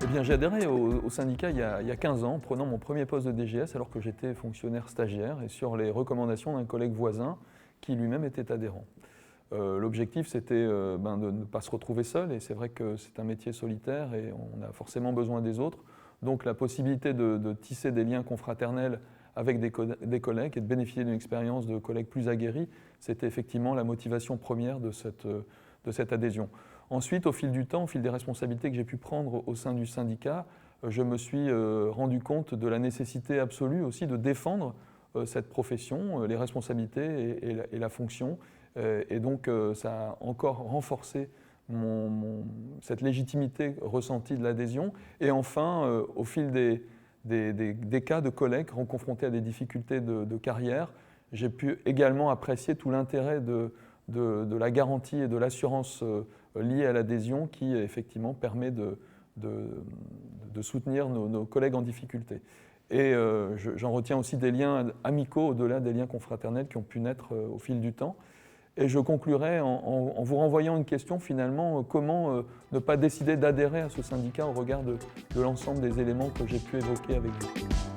Eh bien, j'ai adhéré au syndicat il y a 15 ans, en prenant mon premier poste de DGS alors que j'étais fonctionnaire stagiaire et sur les recommandations d'un collègue voisin qui lui-même était adhérent. L'objectif, c'était de ne pas se retrouver seul, et c'est vrai que c'est un métier solitaire et on a forcément besoin des autres. Donc la possibilité de tisser des liens confraternels avec des collègues et de bénéficier d'une expérience de collègues plus aguerris, c'était effectivement la motivation première de cette adhésion. Ensuite, au fil du temps, au fil des responsabilités que j'ai pu prendre au sein du syndicat, je me suis rendu compte de la nécessité absolue aussi de défendre cette profession, les responsabilités et la fonction. Et donc, ça a encore renforcé cette légitimité ressentie de l'adhésion. Et enfin, au fil des cas de collègues confrontés à des difficultés de carrière, j'ai pu également apprécier tout l'intérêt de la garantie et de l'assurance liée à l'adhésion qui, effectivement, permet de soutenir nos collègues en difficulté. Et j'en retiens aussi des liens amicaux au-delà des liens confraternels qui ont pu naître au fil du temps. Et je conclurai en vous renvoyant une question finalement, comment ne pas décider d'adhérer à ce syndicat au regard de l'ensemble des éléments que j'ai pu évoquer avec vous.